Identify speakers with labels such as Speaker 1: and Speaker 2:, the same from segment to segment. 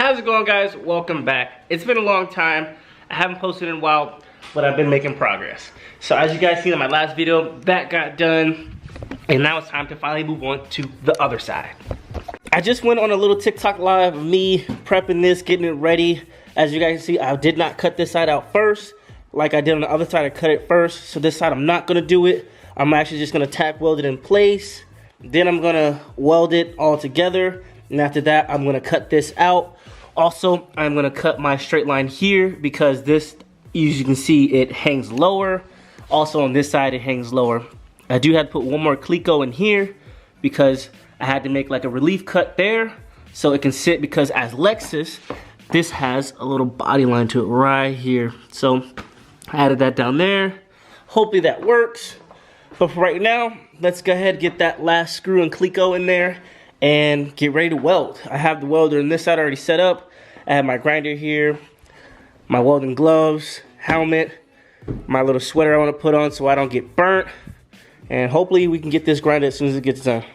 Speaker 1: How's it going, guys? Welcome back. It's been a long time. I haven't posted in a while, but I've been making progress. So as you guys seen in my last video, that got done, and now it's time to finally move on to the other side. I just went on a little TikTok live of me prepping this, getting it ready. As you guys can see, I did not cut this side out first. Like I did on the other side, I cut it first. So this side, I'm not gonna do it. I'm actually just gonna tack weld it in place. Then I'm gonna weld it all together. And after that, I'm gonna cut this out. Also, I'm gonna cut my straight line here because this, as you can see, it hangs lower. Also on this side, it hangs lower. I do have to put one more cleco in here because I had to make like a relief cut there so it can sit, because as Lexus, this has a little body line to it right here. So I added that down there. Hopefully that works. But for right now, let's go ahead and get that last screw and cleco in there and get ready to weld. I have the welder on this side already set up. I have my grinder here, my welding gloves, helmet, my little sweater I want to put on so I don't get burnt. And hopefully we can get this grinded as soon as it gets done.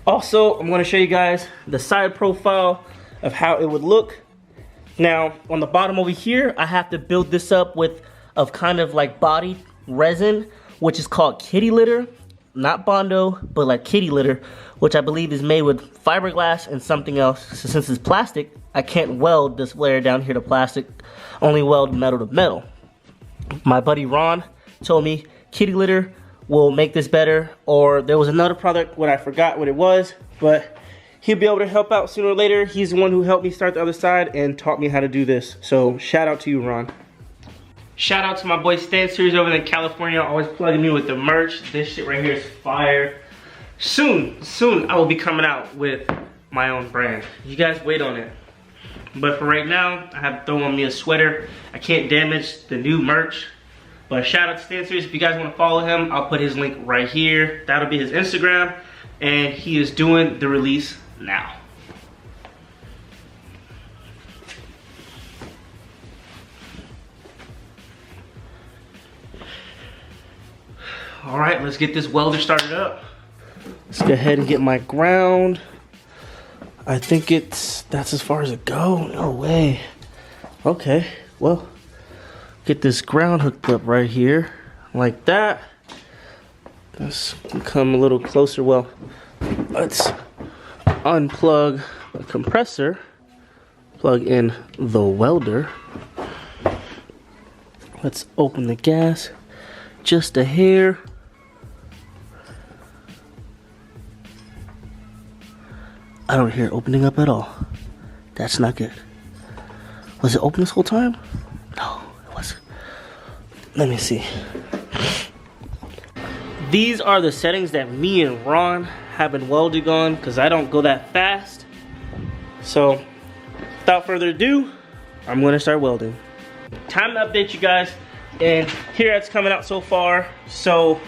Speaker 1: Also, I'm going to show you guys the side profile of how it would look. Now, on the bottom over here, I have to build this up with kind of like body resin, which is called kitty litter. Not Bondo, but like kitty litter, which I believe is made with fiberglass and something else. So since it's plastic, I can't weld this layer down here to plastic, only weld metal to metal. My buddy Ron told me kitty litter will make this better, or there was another product, what I forgot what it was, but he'll be able to help out sooner or later. He's the one who helped me start the other side and taught me how to do this. So shout out to you, Ron. Shout out to my boy Stan Series over in California, always plugging me with the merch. This shit right here is fire. Soon I will be coming out with my own brand. You guys wait on it. But for right now, I have to throw on me a sweater. I can't damage the new merch. But shout out to Stan Series. If you guys want to follow him, I'll put his link right here. That'll be his Instagram. And he is doing the release now. All right, let's get this welder started up. Let's go ahead and get my ground. I think that's as far as it go. No way. Okay, well, get this ground hooked up right here, like that. Let's come a little closer. Well, let's unplug the compressor, plug in the welder. Let's open the gas just a hair. I don't hear it opening up at all. That's not good. Was it open this whole time? No, it wasn't. Let me see. These are the settings that me and Ron have been welding on because I don't go that fast. So, without further ado, I'm going to start welding. Time to update you guys. And here it's coming out so far. So,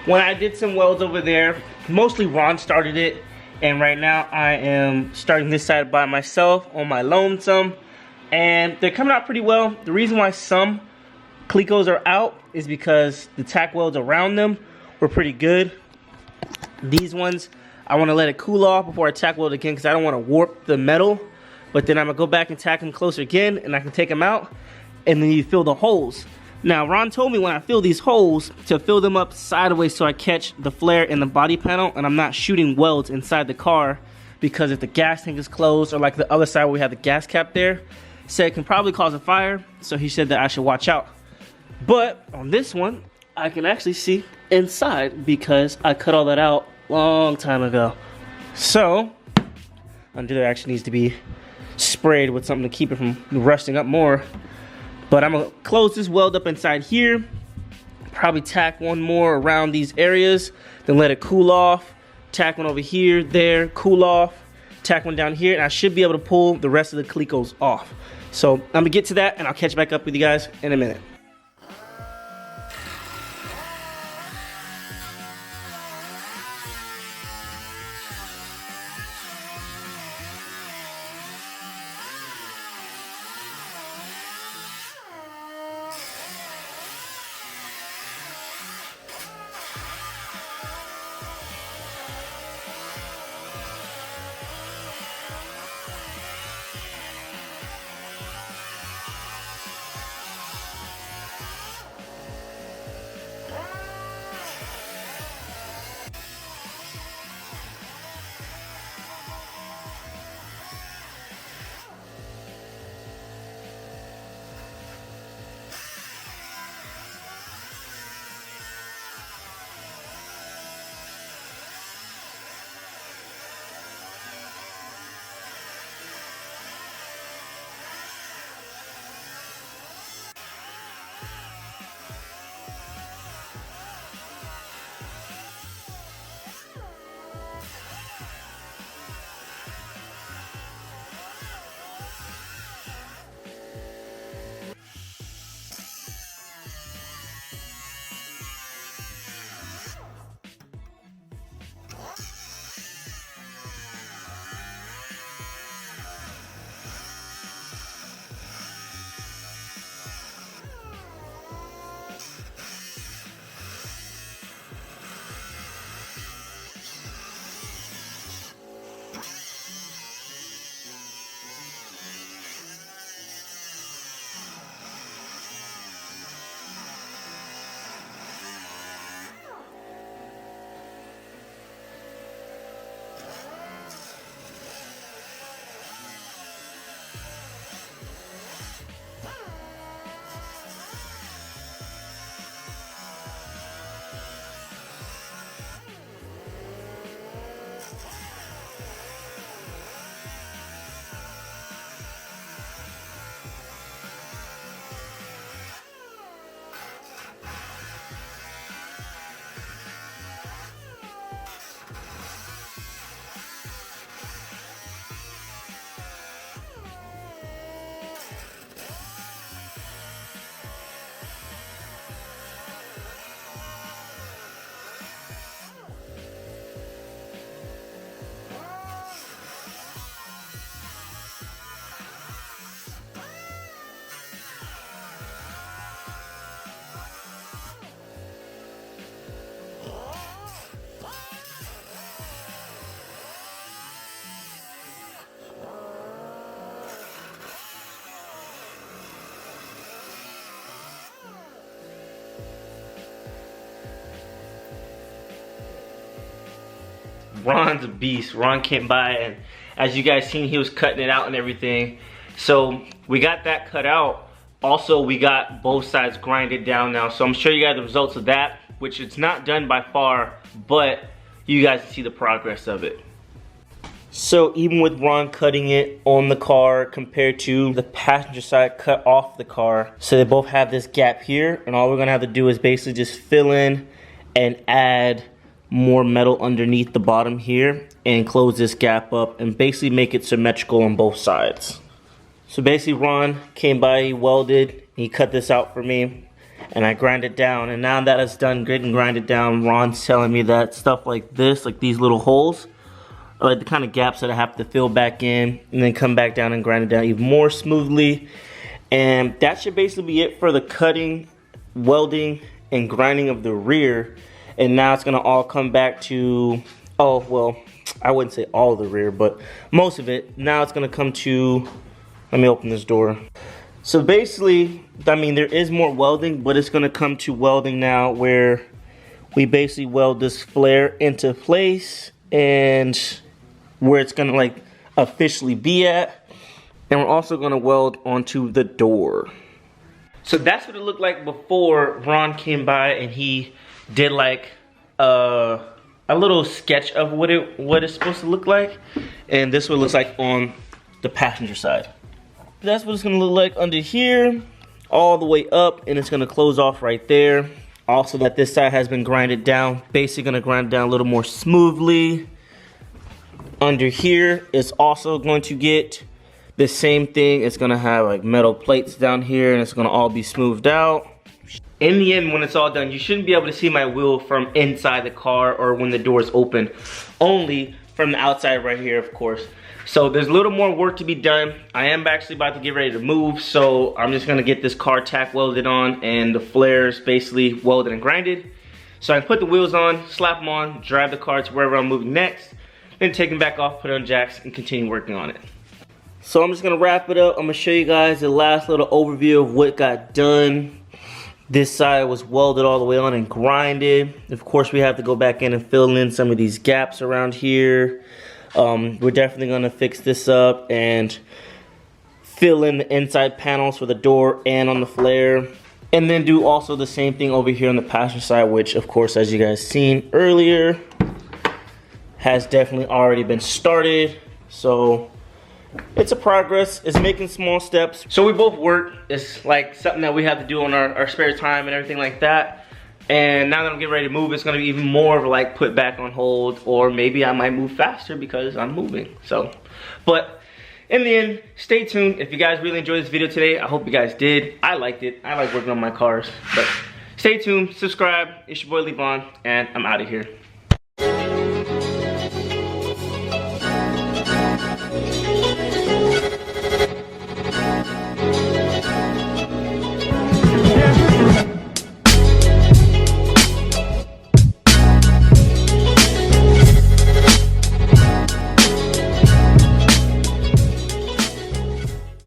Speaker 1: when I did some welds over there, mostly Ron started it. And right now I am starting this side by myself on my lonesome. And they're coming out pretty well. The reason why some clecos are out is because the tack welds around them were pretty good. These ones, I want to let it cool off before I tack weld again because I don't want to warp the metal. But then I'm going to go back and tack them closer again and I can take them out. And then you fill the holes. Now, Ron told me when I fill these holes to fill them up sideways so I catch the flare in the body panel and I'm not shooting welds inside the car, because if the gas tank is closed, or like the other side where we have the gas cap there, said it can probably cause a fire, so he said that I should watch out. But on this one, I can actually see inside because I cut all that out long time ago. So, under there actually needs to be sprayed with something to keep it from rusting up more. But I'm gonna close this weld up inside here, probably tack one more around these areas, then let it cool off, tack one over here, there, cool off, tack one down here, and I should be able to pull the rest of the clecos off. So I'm gonna get to that and I'll catch back up with you guys in a minute. Ron's a beast. Ron came by, and as you guys seen, he was cutting it out and everything. So we got that cut out. Also, we got both sides grinded down now. So I'm showing you guys the results of that, which it's not done by far, but you guys can see the progress of it. So even with Ron cutting it on the car compared to the passenger side cut off the car, so they both have this gap here, and all we're gonna have to do is basically just fill in and add more metal underneath the bottom here and close this gap up and basically make it symmetrical on both sides. So basically Ron came by, he welded, he cut this out for me, and I grind it down. And now that it's done good and grinded down, Ron's telling me that stuff like this, like these little holes, are like the kind of gaps that I have to fill back in and then come back down and grind it down even more smoothly. And that should basically be it for the cutting, welding, and grinding of the rear. And now it's gonna all come back to, oh, well, I wouldn't say all of the rear, but most of it. Now it's gonna come to, let me open this door. So basically, I mean, there is more welding, but it's gonna come to welding now where we basically weld this flare into place and where it's gonna like officially be at. And we're also gonna weld onto the door. So that's what it looked like before Ron came by and he did like a little sketch of what it's supposed to look like. And this is what it looks like on the passenger side. That's what it's gonna look like under here, all the way up, and it's gonna close off right there. Also, that this side has been grinded down, basically gonna grind it down a little more smoothly. Under here is also going to get the same thing. It's gonna have like metal plates down here, and it's gonna all be smoothed out. In the end, when it's all done, you shouldn't be able to see my wheel from inside the car or when the door is open, only from the outside right here, of course. So there's a little more work to be done. I am actually about to get ready to move, so I'm just gonna get this car tack welded on and the flares basically welded and grinded. So I can put the wheels on, slap them on, drive the car to wherever I'm moving next, then take them back off, put it on jacks, and continue working on it. So I'm just gonna wrap it up. I'm gonna show you guys the last little overview of what got done. This side was welded all the way on and grinded. Of course, we have to go back in and fill in some of these gaps around here. We're definitely gonna fix this up and fill in the inside panels for the door and on the flare. And then do also the same thing over here on the passenger side, which of course, as you guys seen earlier, has definitely already been started. So it's a progress, it's making small steps. So we both work, it's like something that we have to do on our spare time and everything like that. And now that I'm getting ready to move, it's gonna be even more of like put back on hold, or maybe I might move faster because I'm moving. So, but in the end, stay tuned. If you guys really enjoyed this video today, I hope you guys did. I liked it, I like working on my cars. But stay tuned, subscribe, it's your boy Levon, and I'm out of here.